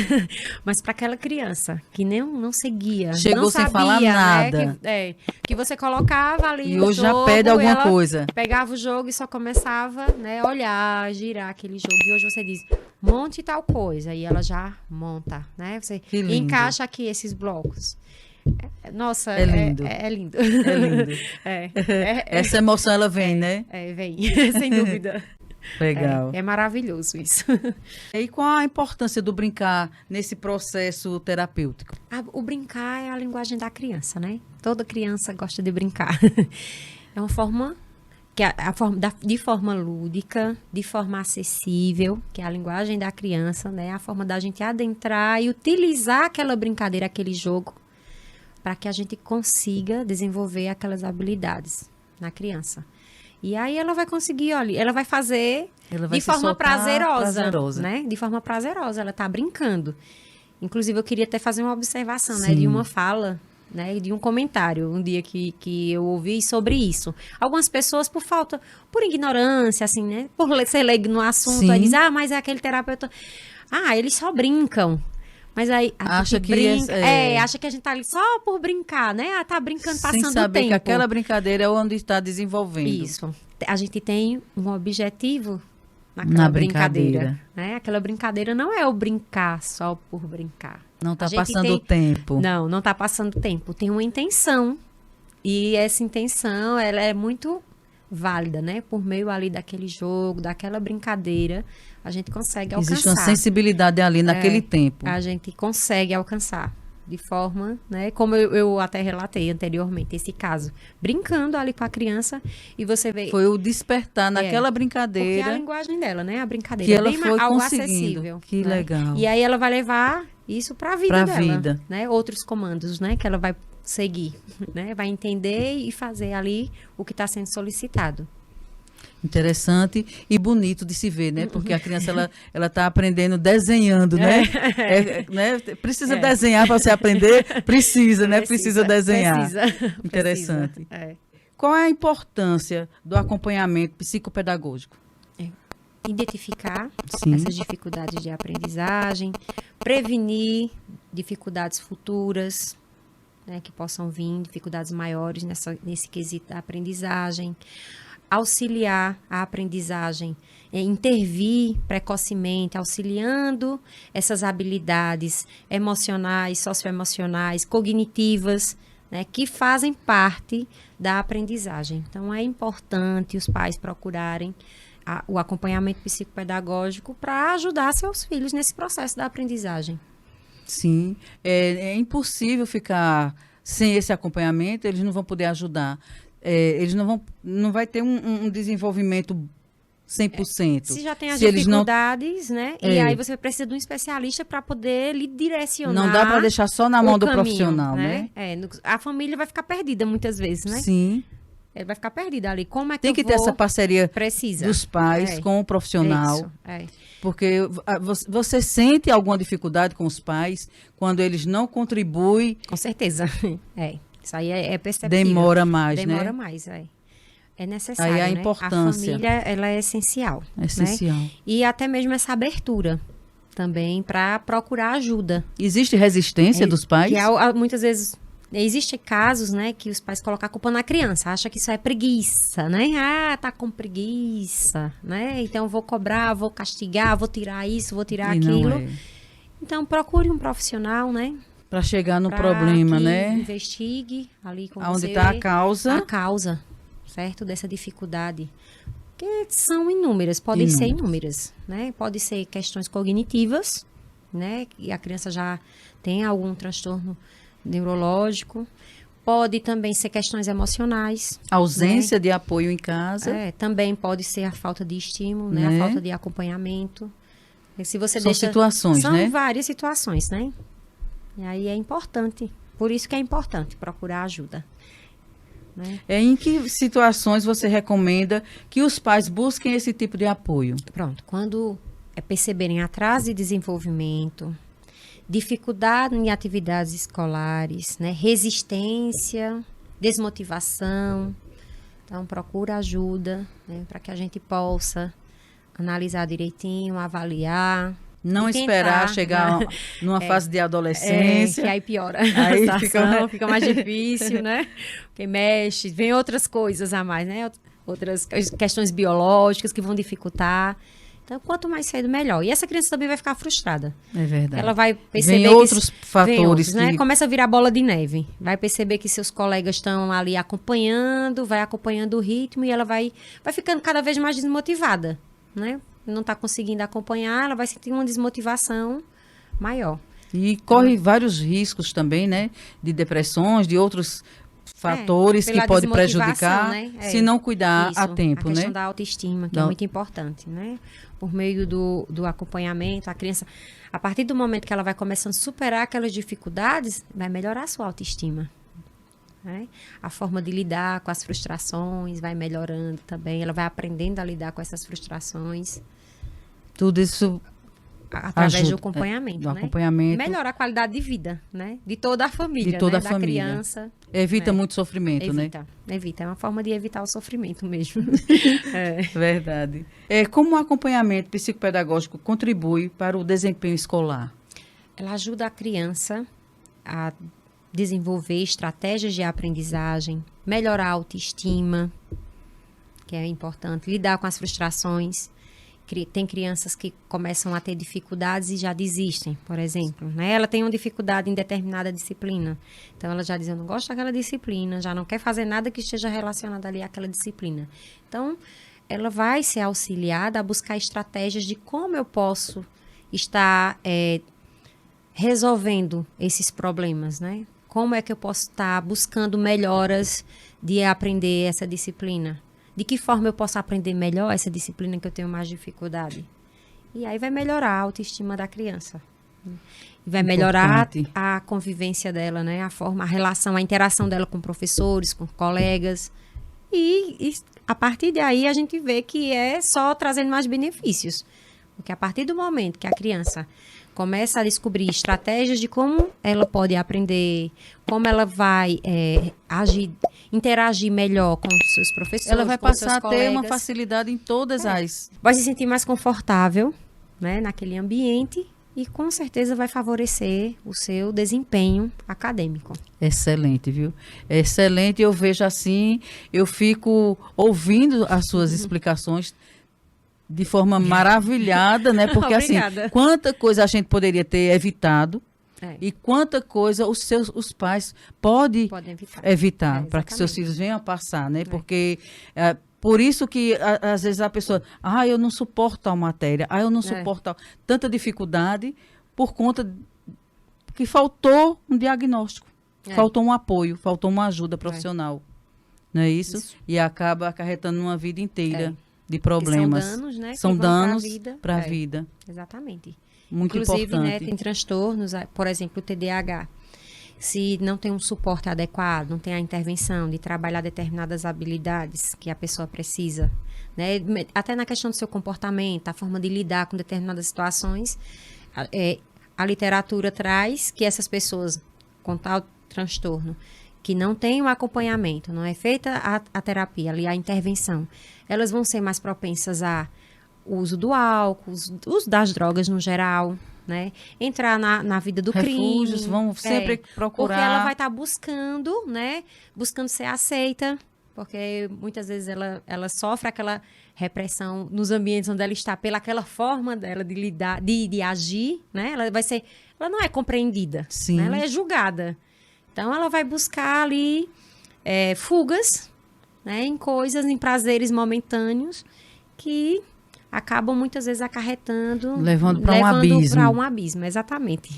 Mas para aquela criança que não seguia, Chegou não sem sabia, falar nada. Né, que você colocava ali E o hoje já jogo, pede alguma ela coisa. pegava o jogo e só começava, né, olhar, girar aquele jogo. E hoje você diz, monte tal coisa. E ela já monta, né? Você Que lindo. encaixa aqui esses blocos. Nossa, É lindo. É lindo. É lindo. Essa emoção ela vem, né? Vem, sem dúvida. Legal. É maravilhoso isso. E qual a importância do brincar nesse processo terapêutico? O brincar é a linguagem da criança, né? Toda criança gosta de brincar. É uma forma que de forma lúdica, de forma acessível, que é a linguagem da criança, né? A forma da gente adentrar e utilizar aquela brincadeira, aquele jogo, para que a gente consiga desenvolver aquelas habilidades na criança. E aí ela vai conseguir, olha, ela vai fazer de forma prazerosa, né? De forma prazerosa, ela tá brincando. Inclusive, eu queria até fazer uma observação, né? De uma fala, né? De um comentário, um dia que eu ouvi sobre isso. Algumas pessoas, por ignorância, assim, né? Por ser leigo no assunto, aí dizem, mas é aquele terapeuta... eles só brincam. Mas aí acha que acha que a gente tá ali só por brincar, né? Tá brincando, passando o tempo. Sem saber que aquela brincadeira é onde está desenvolvendo. Isso. A gente tem um objetivo naquela brincadeira, né? Aquela brincadeira não é o brincar só por brincar. Não tá passando o tempo. Não tá passando tempo. Tem uma intenção. E essa intenção, ela é muito válida, né? Por meio ali daquele jogo, daquela brincadeira, a gente consegue alcançar. Existe uma sensibilidade ali naquele tempo. A gente consegue alcançar de forma, né? Como eu até relatei anteriormente, esse caso. Brincando ali com a criança e você vê... Foi o despertar naquela brincadeira. Porque é a linguagem dela, né? A brincadeira. Que ela bem foi algo conseguindo. Acessível. Que né? legal. E aí ela vai levar isso para a vida dela. Né? Outros comandos, né? Que ela vai seguir, né? Vai entender e fazer ali o que está sendo solicitado. Interessante e bonito de se ver, né? Porque a criança, ela tá aprendendo desenhando, né? Né? Precisa desenhar para você aprender? Precisa, né? Precisa desenhar. Interessante. Precisa. Qual é a importância do acompanhamento psicopedagógico? Identificar essas dificuldades de aprendizagem, prevenir dificuldades futuras, né, que possam vir, dificuldades maiores nesse quesito da aprendizagem, auxiliar a aprendizagem, intervir precocemente, auxiliando essas habilidades emocionais, socioemocionais, cognitivas, né, que fazem parte da aprendizagem. Então, é importante os pais procurarem o acompanhamento psicopedagógico para ajudar seus filhos nesse processo da aprendizagem. Sim, é impossível ficar sem esse acompanhamento, eles não vão poder ajudar. Eles não vai ter um desenvolvimento 100%. Se já tem as dificuldades, né? E aí você precisa de um especialista para poder lhe direcionar. Não dá para deixar só na mão do profissional, né? A família vai ficar perdida muitas vezes, né? Sim. Ele vai ficar perdida ali. Como é que tem que ter essa parceria dos pais com o profissional. Isso. Porque você sente alguma dificuldade com os pais quando eles não contribuem? Com certeza. Isso aí é perceptível. Demora mais, Demora mais, É necessário, aí a né? importância. A família, ela é essencial. É essencial. Né? E até mesmo essa abertura também para procurar ajuda. Existe resistência dos pais? Que muitas vezes... Existem casos, né, que os pais colocam a culpa na criança, acha que isso é preguiça, né? Tá com preguiça, né? Então vou cobrar, vou castigar, vou tirar isso, vou tirar aquilo. Então procure um profissional, né? Para chegar no problema, né? Investigue ali com onde está a causa. A causa, certo? Dessa dificuldade. Que são inúmeras, podem ser inúmeras, né? Pode ser questões cognitivas, né? E a criança já tem algum transtorno neurológico, pode também ser questões emocionais. Ausência de apoio em casa. Também pode ser a falta de estímulo, né? A falta de acompanhamento. Se você São situações, são né? São várias situações, né? E aí é importante, por isso que é importante procurar ajuda. né? Em que situações você recomenda que os pais busquem esse tipo de apoio? Pronto, quando perceberem atraso de desenvolvimento, dificuldade em atividades escolares, né? Resistência, desmotivação, então procura ajuda, né? Para que a gente possa analisar direitinho, avaliar. Não esperar chegar numa fase de adolescência. Que aí piora Aí a situação, fica mais difícil, né? Porque mexe, vem outras coisas a mais, né? Outras questões biológicas que vão dificultar. Então, quanto mais cedo, melhor. E essa criança também vai ficar frustrada. É verdade. Ela vai perceber vem outros fatores. Vem outros, né? Começa a virar bola de neve. Vai perceber que seus colegas estão ali acompanhando, vai acompanhando o ritmo e ela vai ficando cada vez mais desmotivada, né? Não está conseguindo acompanhar, ela vai sentir uma desmotivação maior. E corre vários riscos também, né? De depressões, de outros fatores que podem prejudicar, né? Se não cuidar a tempo, a questão né? da autoestima, que é muito importante, né? Por meio do acompanhamento, a criança, a partir do momento que ela vai começando a superar aquelas dificuldades, vai melhorar a sua autoestima. Né? A forma de lidar com as frustrações vai melhorando também, ela vai aprendendo a lidar com essas frustrações. Tudo isso através do acompanhamento, do né? acompanhamento. Melhorar a qualidade de vida, né? De toda a família, de toda né? a família. Da criança. Evita muito sofrimento, né? Evita. É uma forma de evitar o sofrimento mesmo. Verdade. Como o acompanhamento psicopedagógico contribui para o desempenho escolar? Ela ajuda a criança a desenvolver estratégias de aprendizagem, melhorar a autoestima, que é importante, lidar com as frustrações. Tem crianças que começam a ter dificuldades e já desistem, por exemplo, né? Ela tem uma dificuldade em determinada disciplina. Então, ela já diz, eu não gosto daquela disciplina, já não quer fazer nada que esteja relacionado ali àquela disciplina. Então, ela vai ser auxiliada a buscar estratégias de como eu posso estar resolvendo esses problemas, né? Como é que eu posso estar buscando melhoras de aprender essa disciplina? De que forma eu posso aprender melhor essa disciplina que eu tenho mais dificuldade? E aí vai melhorar a autoestima da criança. E vai melhorar a convivência dela, né? A relação, a interação dela com professores, com colegas. E a partir daí a gente vê que é só trazendo mais benefícios. Porque a partir do momento que a criança começa a descobrir estratégias de como ela pode aprender, como ela vai interagir melhor com os seus professores, ela vai passar a ter colegas. uma facilidade em todas as... Vai se sentir mais confortável, né, naquele ambiente e com certeza vai favorecer o seu desempenho acadêmico. Excelente, viu? Excelente, eu vejo assim, eu fico ouvindo as suas explicações de forma maravilhada, né? Porque assim, quanta coisa a gente poderia ter evitado e quanta coisa os pais podem evitar para que seus filhos venham a passar, né? Porque por isso que às vezes a pessoa, eu não suporto tal matéria, eu não suporto tanta dificuldade por conta que faltou um diagnóstico, faltou um apoio, faltou uma ajuda profissional, não é isso? E acaba acarretando uma vida inteira de problemas. São danos, né? São danos para a vida. Exatamente. Muito Inclusive, importante. né, tem transtornos, por exemplo, o TDAH. Se não tem um suporte adequado, não tem a intervenção de trabalhar determinadas habilidades que a pessoa precisa, né? Até na questão do seu comportamento, a forma de lidar com determinadas situações, a literatura traz que essas pessoas com tal transtorno, que não tem o acompanhamento, não é feita a terapia, ali a intervenção, elas vão ser mais propensas a uso do álcool, uso das drogas no geral, né? Entrar na vida do Refúgios, crime. Vão sempre procurar. Porque ela vai estar buscando, né? Buscando ser aceita, porque muitas vezes ela sofre aquela repressão nos ambientes onde ela está, pela aquela forma dela de lidar, de agir, né? Ela não é compreendida, Sim. Né? Ela é julgada. Então, ela vai buscar ali fugas, né, em coisas, em prazeres momentâneos que acabam muitas vezes acarretando... Levando para um abismo. Para um abismo, exatamente.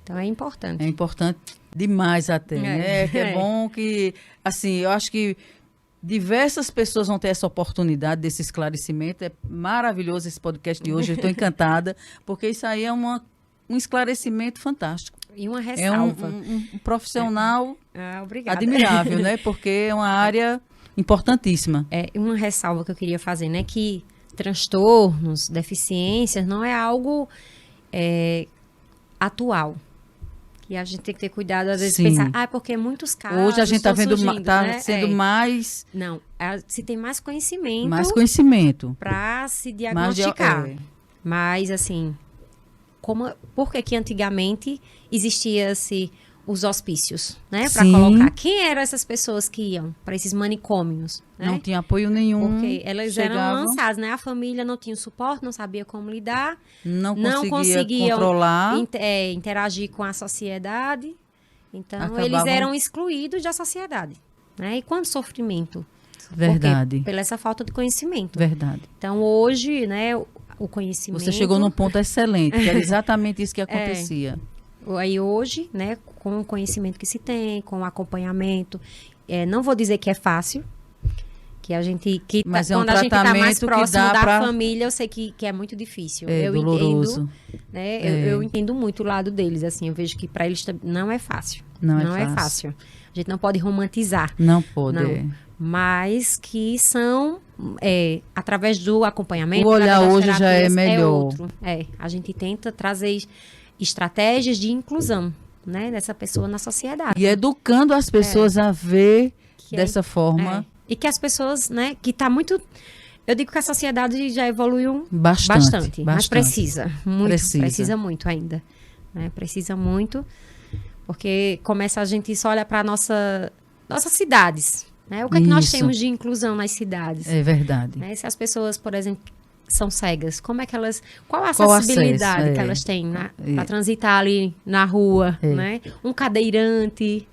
Então, é importante. É importante demais até, né? É bom que, assim, eu acho que diversas pessoas vão ter essa oportunidade desse esclarecimento. É maravilhoso esse podcast de hoje, eu estou encantada, porque isso aí é um esclarecimento fantástico. E uma É um ressalva. um profissional Obrigada. admirável, né? Porque é uma área importantíssima. É uma ressalva que eu queria fazer, né? Que transtornos, deficiências, não é algo atual. E a gente tem que ter cuidado, às vezes, Sim. pensar, porque muitos casos Hoje a gente está estão vendo, surgindo, tá né? sendo mais Não, se tem mais conhecimento conhecimento. para se Mais diagnosticar. Mas, assim, por que antigamente existia-se os hospícios, né? Para Sim. colocar. Quem eram essas pessoas que iam para esses manicômios? Né? Não tinha apoio nenhum. Porque elas eram chegavam, lançadas, né? A família não tinha suporte, não sabia como lidar, não não conseguia conseguiam controlar. interagir com a sociedade. Então, eles Acabavam- eram excluídos da sociedade. Né? E quanto sofrimento? Verdade. Porque, pela essa falta de conhecimento. Verdade. Então, hoje, né, o conhecimento... Você chegou num ponto excelente, que era exatamente isso que acontecia. Aí hoje, né, com o conhecimento que se tem, com o acompanhamento, não vou dizer que é fácil, que a gente, Mas é um quando a gente está mais tratamento que próximo dá da pra- família, eu sei que é muito difícil. É eu doloroso. entendo, né, eu entendo muito o lado deles, assim, eu vejo que para eles não é fácil. Não é é fácil. A gente não pode romantizar. Não pode. Não. Mas que são, através do acompanhamento... O olhar através das hoje já é terapias, melhor. outro. A gente tenta trazer estratégias de inclusão, né, dessa pessoa na sociedade. E educando as pessoas a ver Que dessa forma E que as pessoas, né, que tá muito... Eu digo que a sociedade já evoluiu bastante. mas precisa. Muito, Precisa. precisa muito ainda. Né? Precisa muito, porque começa a gente só olhar para nossas cidades. Né? O que é que nós Isso. temos de inclusão nas cidades? É verdade. Né? Se as pessoas, por exemplo, são cegas, como é que elas... Qual a Qual acessibilidade acesso? que elas têm para transitar ali na rua? Né? Um cadeirante...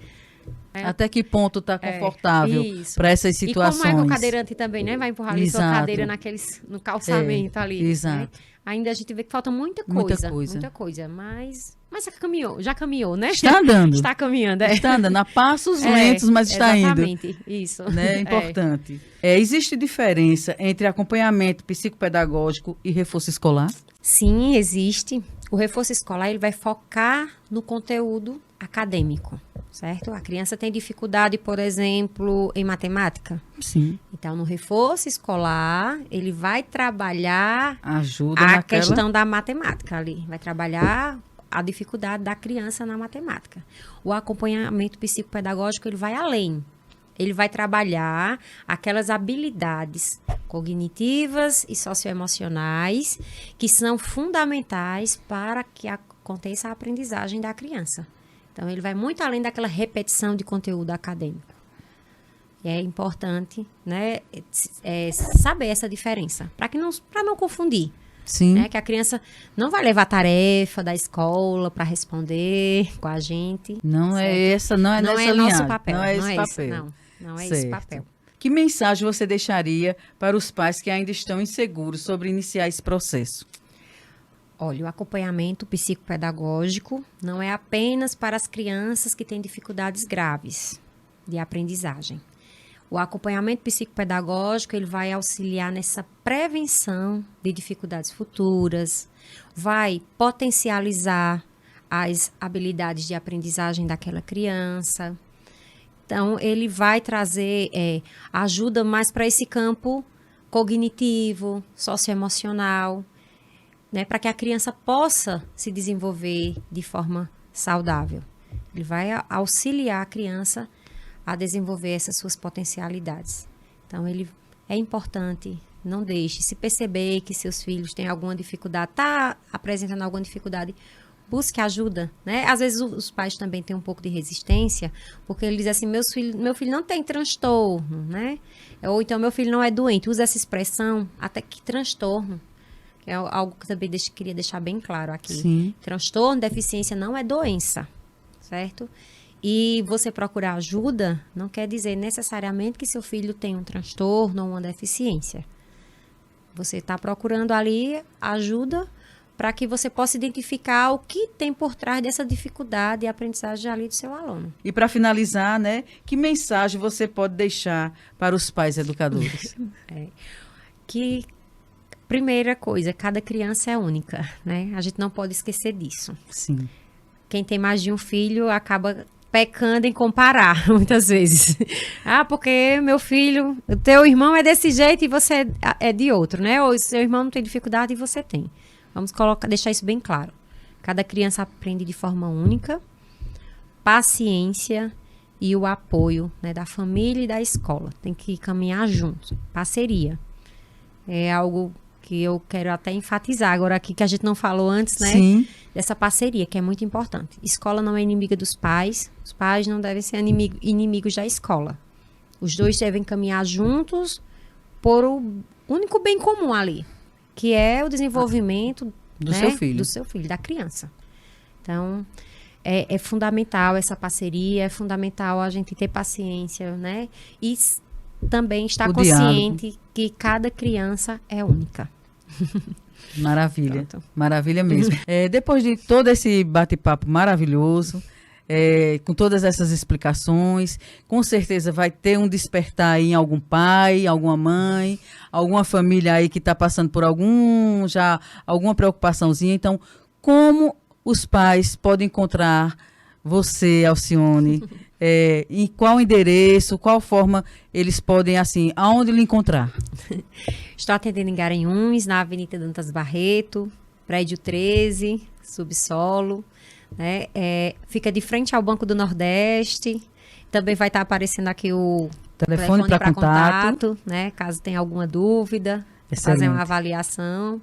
Até que ponto está confortável isso. para essas situações? E como é que o cadeirante também, né? Vai empurrar ali sua Exato. cadeira no calçamento ali. Exato. Né? Ainda a gente vê que falta muita Muita coisa. coisa. Muita coisa. Mas já caminhou, né? Está andando. Está caminhando, Está andando a passos lentos, mas está indo. Exatamente, isso. Né? É importante. Existe diferença entre acompanhamento psicopedagógico e reforço escolar? Sim, existe. O reforço escolar ele vai focar no conteúdo acadêmico, certo? A criança tem dificuldade, por exemplo, em matemática. Sim. Então, no reforço escolar, ele vai trabalhar Ajuda a naquela... questão da matemática ali. Vai trabalhar a dificuldade da criança na matemática. O acompanhamento psicopedagógico, ele vai além. Ele vai trabalhar aquelas habilidades cognitivas e socioemocionais que são fundamentais para que aconteça a aprendizagem da criança. Então, ele vai muito além daquela repetição de conteúdo acadêmico. É importante, né, saber essa diferença, para não confundir. Sim. Né, que a criança não vai levar tarefa da escola para responder com a gente. Não certo? é essa, não é Não nessa é nosso linhagem. papel. Não é esse papel. Não é Certo. esse papel. Que mensagem você deixaria para os pais que ainda estão inseguros sobre iniciar esse processo? Olha, o acompanhamento psicopedagógico não é apenas para as crianças que têm dificuldades graves de aprendizagem. O acompanhamento psicopedagógico ele vai auxiliar nessa prevenção de dificuldades futuras, vai potencializar as habilidades de aprendizagem daquela criança. Então, ele vai trazer ajuda mais para esse campo cognitivo, socioemocional, né, para que a criança possa se desenvolver de forma saudável. Ele vai auxiliar a criança a desenvolver essas suas potencialidades. Então, ele é importante, não deixe. Se perceber que seus filhos têm alguma dificuldade, está apresentando alguma dificuldade, busque ajuda, né? Às vezes os pais também têm um pouco de resistência, porque eles dizem assim, meu filho não tem transtorno, né? Ou então, meu filho não é doente. Usa essa expressão, até que transtorno. É algo que também queria deixar bem claro aqui. Sim. Transtorno, deficiência não é doença, certo? E você procurar ajuda não quer dizer necessariamente que seu filho tem um transtorno ou uma deficiência. Você está procurando ali ajuda para que você possa identificar o que tem por trás dessa dificuldade e aprendizagem ali do seu aluno. E para finalizar, né, que mensagem você pode deixar para os pais educadores? Que, primeira coisa, cada criança é única, né? A gente não pode esquecer disso. Sim. quem tem mais de um filho acaba pecando em comparar, muitas vezes. Porque meu filho, o teu irmão é desse jeito e você é de outro, né? Ou seu irmão não tem dificuldade e você tem. Vamos deixar isso bem claro. Cada criança aprende de forma única, paciência e o apoio, né, da família e da escola. Tem que caminhar juntos. Parceria. É algo que eu quero até enfatizar agora aqui, que a gente não falou antes, né? Sim. Dessa parceria, que é muito importante. Escola não é inimiga dos pais, os pais não devem ser inimigos da escola. Os dois devem caminhar juntos por o único bem comum ali, que é o desenvolvimento do seu filho. Do seu filho, da criança. Então, é fundamental essa parceria, é fundamental a gente ter paciência, né? E também estar consciente que cada criança é única. Maravilha, Pronto. Maravilha mesmo. Depois de todo esse bate-papo maravilhoso, com todas essas explicações, com certeza vai ter um despertar aí em algum pai, alguma mãe, alguma família aí que está passando por alguma preocupaçãozinha. Então, como os pais podem encontrar você, Alcione? Em qual endereço, qual forma eles podem, assim, aonde lhe encontrar? Estou atendendo em Garanhuns, na Avenida Dantas Barreto, prédio 13, subsolo, né? Fica de frente ao Banco do Nordeste. Também vai estar aparecendo aqui o telefone para contato, né? Caso tenha alguma dúvida, fazer uma avaliação.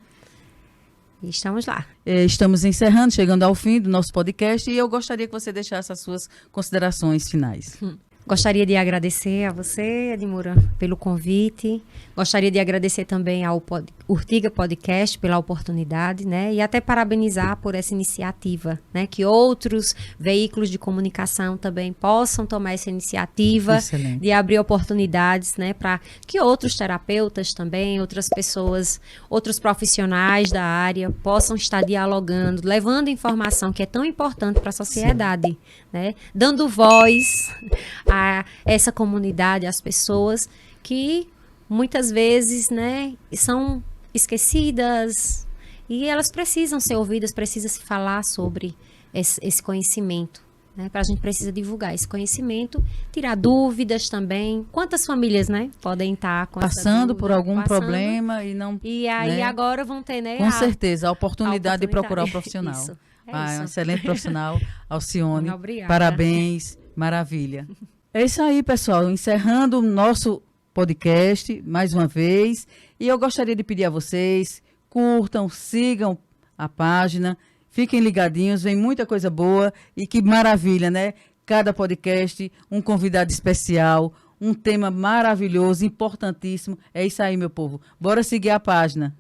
E estamos lá. Estamos encerrando, chegando ao fim do nosso podcast e eu gostaria que você deixasse as suas considerações finais. Gostaria de agradecer a você, Edmura, pelo convite. Gostaria de agradecer também ao Urtiga Podcast pela oportunidade, né? E até parabenizar por essa iniciativa, né? Que outros veículos de comunicação também possam tomar essa iniciativa. Excelente. De abrir oportunidades, né? Para que outros terapeutas também, outras pessoas, outros profissionais da área possam estar dialogando, levando informação que é tão importante para a sociedade, né? Dando voz a essa comunidade, às pessoas que muitas vezes, né, são esquecidas e elas precisam ser ouvidas, precisa se falar sobre esse conhecimento, né? A gente precisa divulgar esse conhecimento, tirar dúvidas também. Quantas famílias, né, podem estar passando por algum problema e não... E aí, né, agora vão ter, né? Com certeza, a oportunidade de procurar o profissional. Isso, Um excelente profissional, Alcione. Obrigada. Parabéns, maravilha. É isso aí, pessoal. Encerrando o nosso podcast mais uma vez. E eu gostaria de pedir a vocês, curtam, sigam a página, fiquem ligadinhos, vem muita coisa boa e que maravilha, né? Cada podcast, um convidado especial, um tema maravilhoso, importantíssimo. É isso aí, meu povo. Bora seguir a página.